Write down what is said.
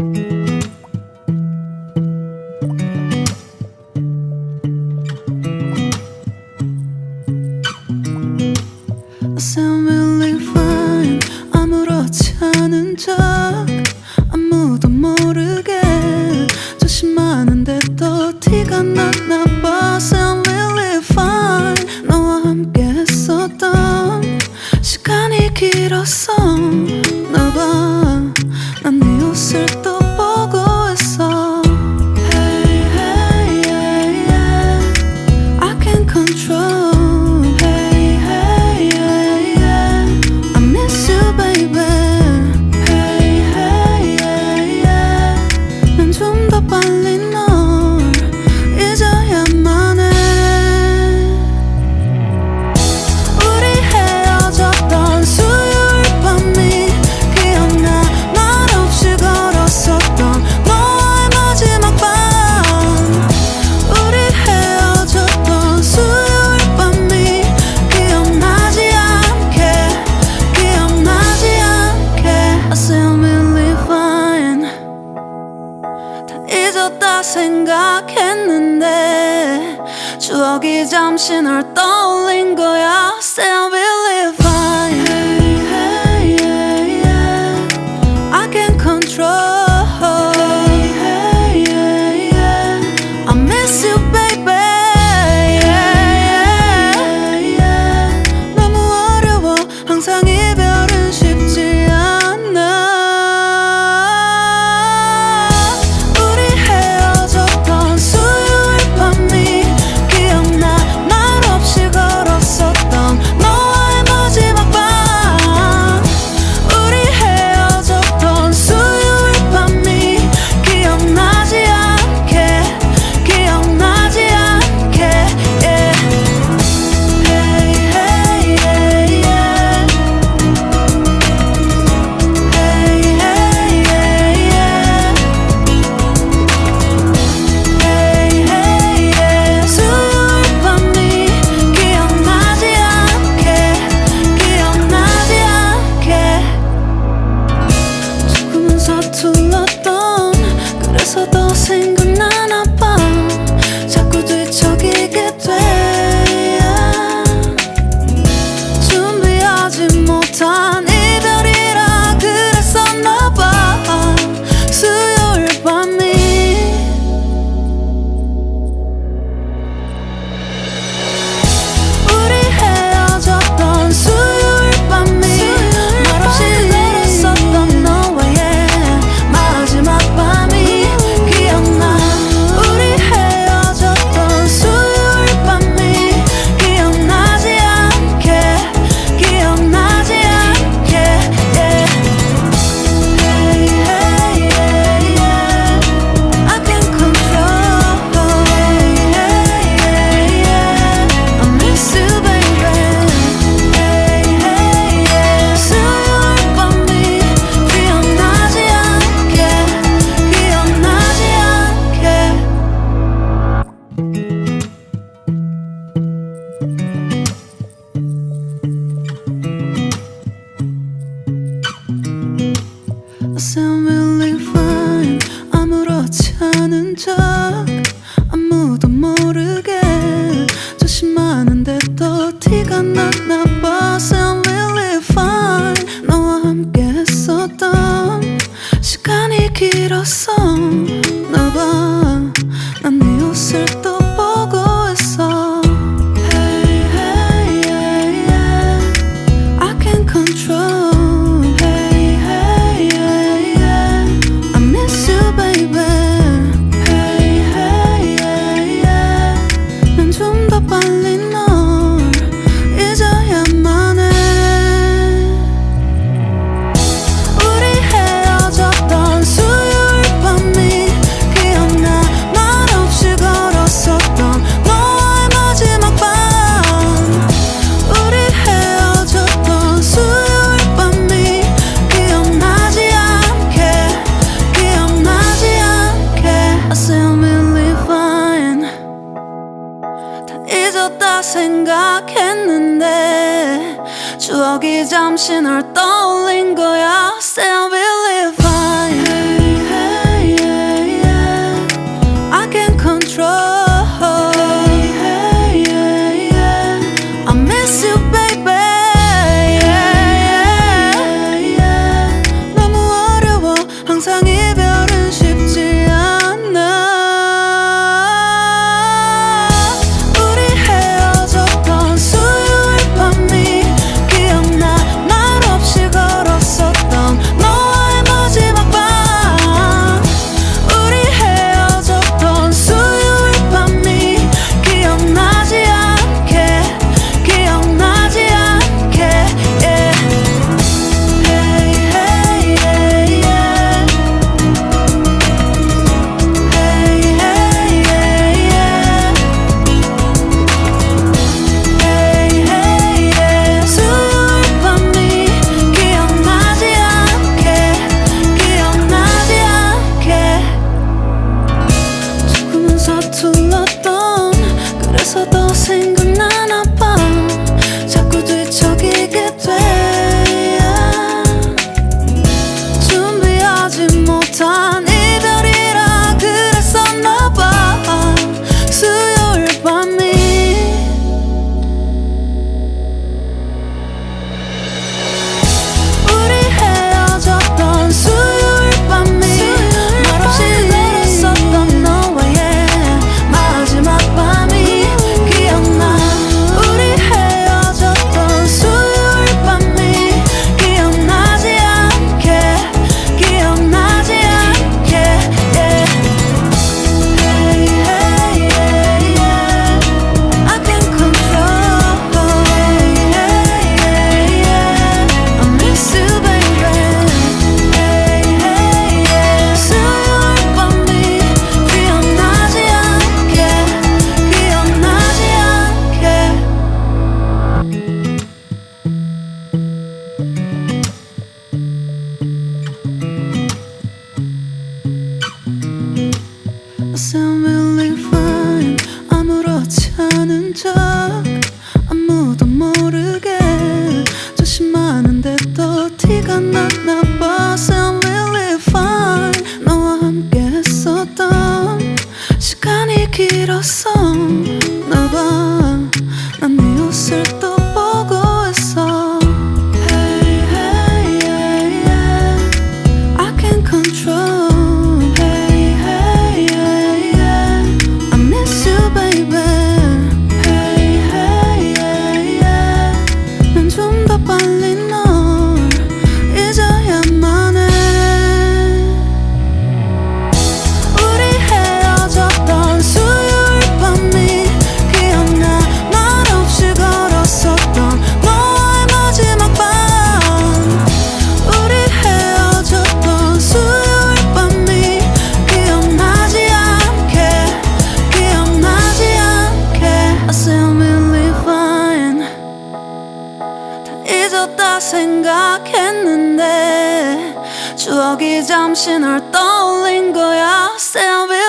I sound really fine. 아무렇지 않은 척 아무도 모르게 조심하는데 또 티가 났나 봐. Sound really fine. 너와 함께 했었던 시간이 길었어. 나 봐, 난 네 옷을 또 보고 있어. Hey, hey, yeah, yeah. I can't control. 잊었다 생각했는데 추억이 잠시 널 떠올린 거야. Still really fine. Hey, hey, yeah, yeah. I can't control. Hey, hey, yeah, yeah. I miss you, baby. Yeah, yeah, yeah. 너무 어려워. 항상 이별은 쉽지 않아. 그래서 더 생각나나 봐. 자꾸 뒤척이게 돼. 준비하지 못한 이별이라 그랬었나 봐. 수요일 밤이 우리 헤어졌던 수요일 밤이 말없이 걸었었던 너와의 마지막 밤이 I sound really fine. 아무렇지 않은 척 아무도 모르게 조심하는데 또 티가 났나 봐. Sound really fine. 너와 함께 했었던 시간이 길었어. 나 봐, 난 네 옷을 또 보고 있어. Hey, hey, yeah, yeah. I can't control. 잊었다 생각했는데 추억이 잠시 널 떠올린 거야. Still really fine. Hey, hey. 잠시 널 떠올린 거야. Say I will